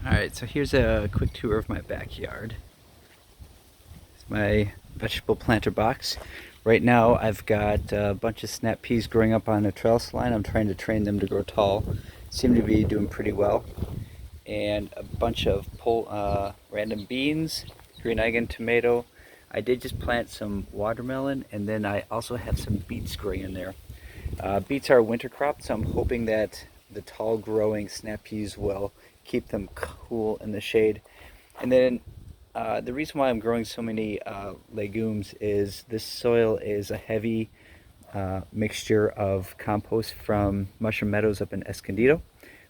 Alright, so here's a quick tour of my backyard. It's my vegetable planter box. Right now I've got a bunch of snap peas growing up on a trellis line. I'm trying to train them to grow tall. Seem to be doing pretty well. And a bunch of random beans, green egg and tomato. I did just plant some watermelon, and then I also have some beets growing in there. Beets are a winter crop, so I'm hoping that the tall growing snap peas will keep them cool in the shade. And then the reason why I'm growing so many legumes is this soil is a heavy mixture of compost from Mushroom Meadows up in Escondido,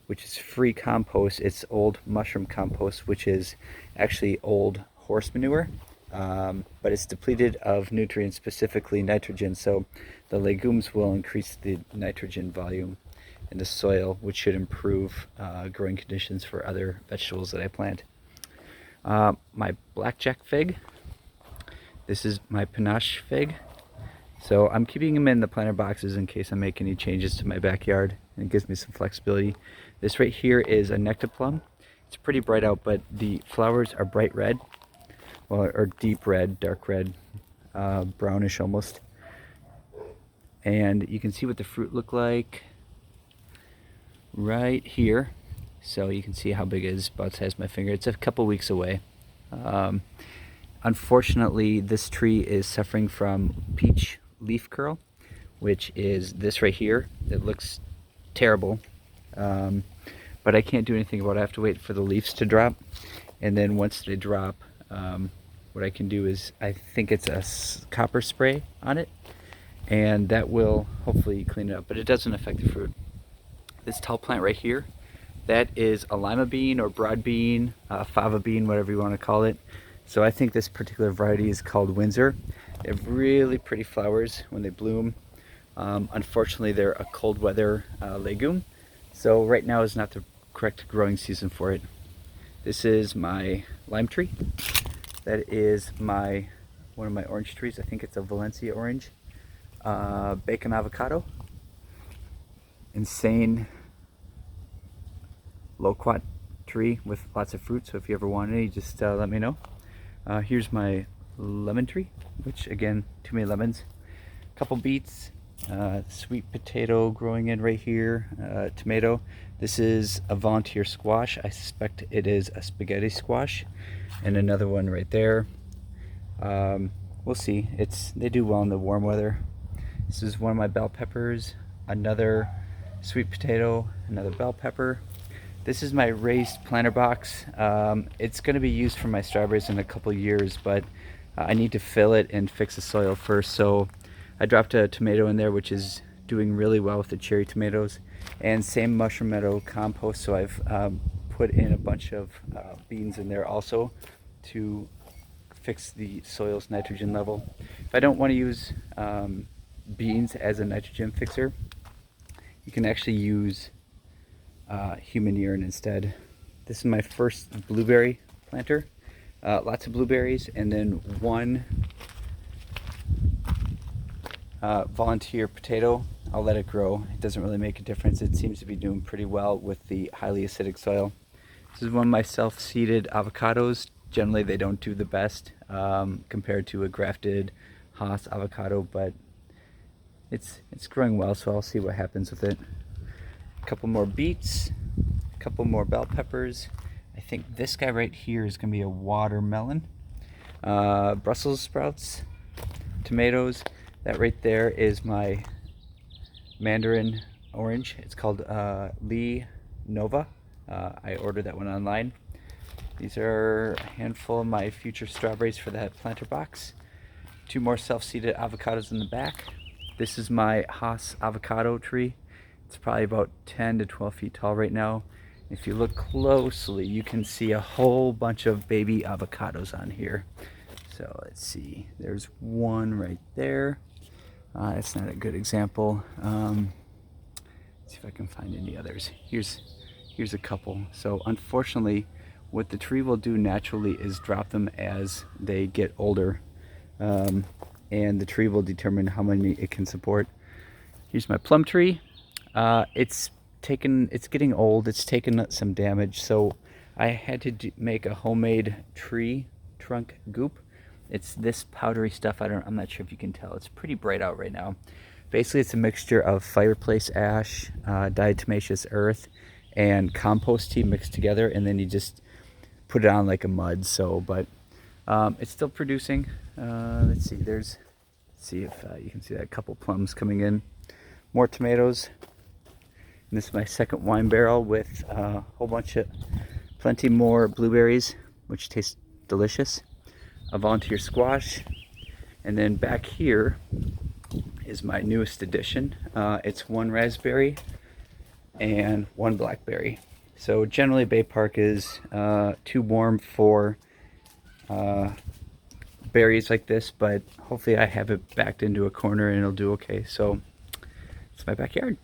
which is free compost. It's old mushroom compost, which is actually old horse manure, but it's depleted of nutrients, specifically nitrogen. So the legumes will increase the nitrogen volume in the soil, which should improve growing conditions for other vegetables that I plant. My blackjack fig. This is my panache fig. So I'm keeping them in the planter boxes in case I make any changes to my backyard, and it gives me some flexibility. This right here is a nectarplum. It's pretty bright out, but the flowers are bright red, or deep red, dark red, brownish almost. And you can see what the fruit look like right here. So you can see how big it is, about the size of my finger. It's a couple weeks away. Unfortunately, this tree is suffering from peach leaf curl, which is this right here. It looks terrible, but I can't do anything about it. I have to wait for the leaves to drop, and then once they drop, what I can do is, I think it's a copper spray on it, and that will hopefully clean it up, but it doesn't affect the fruit. This tall plant right here, that is a lima bean or broad bean, fava bean, whatever you want to call it. So I think this particular variety is called Windsor. They have really pretty flowers when they bloom. Unfortunately, they're a cold weather legume, so right now is not the correct growing season for it. This is my lime tree. That is one of my orange trees. I think it's a Valencia orange. Bacon avocado. Insane loquat tree with lots of fruit, so if you ever want any, just let me know. Here's my lemon tree, which again, too many lemons. A couple beets, sweet potato growing in right here, tomato. This is a volunteer squash. I suspect it is a spaghetti squash, and another one right there. We'll see. They do well in the warm weather. This is one of my bell peppers, another sweet potato, another bell pepper. This is my raised planter box. It's going to be used for my strawberries in a couple years, but I need to fill it and fix the soil first. So I dropped a tomato in there, which is doing really well with the cherry tomatoes, and same Mushroom Meadow compost. So I've put in a bunch of beans in there also to fix the soil's nitrogen level. If I don't want to use beans as a nitrogen fixer, you can actually use human urine instead. This is my first blueberry planter. Lots of blueberries, and then one volunteer potato. I'll let it grow. It doesn't really make a difference. It seems to be doing pretty well with the highly acidic soil. This is one of my self-seeded avocados. Generally they don't do the best compared to a grafted Hass avocado, but it's growing well, so I'll see what happens with it. A couple more beets, a couple more bell peppers. I think this guy right here is going to be a watermelon. Brussels sprouts, tomatoes. That right there is my mandarin orange. It's called Lee Nova. I ordered that one online. These are a handful of my future strawberries for that planter box. Two more self-seeded avocados in the back. This is my Hass avocado tree. It's probably about 10 to 12 feet tall right now. If you look closely, you can see a whole bunch of baby avocados on here. So let's see, there's one right there. It's not a good example. Let's see if I can find any others. Here's a couple. So unfortunately, what the tree will do naturally is drop them as they get older. And the tree will determine how many it can support. Here's my plum tree. It's getting old. It's taken some damage, so I had to make a homemade tree trunk goop. It's this powdery stuff. I'm not sure if you can tell. It's pretty bright out right now. Basically, it's a mixture of fireplace ash, diatomaceous earth, and compost tea mixed together, and then you just put it on like a mud. So, but it's still producing. Let's see. Let's see if you can see that, a couple plums coming in, more tomatoes. And this is my second wine barrel with a whole bunch of plenty more blueberries, which taste delicious. A volunteer squash, and then back here is my newest addition. It's one raspberry and one blackberry. So generally Bay Park is too warm for berries like this, but hopefully I have it backed into a corner and it'll do okay. So it's my backyard.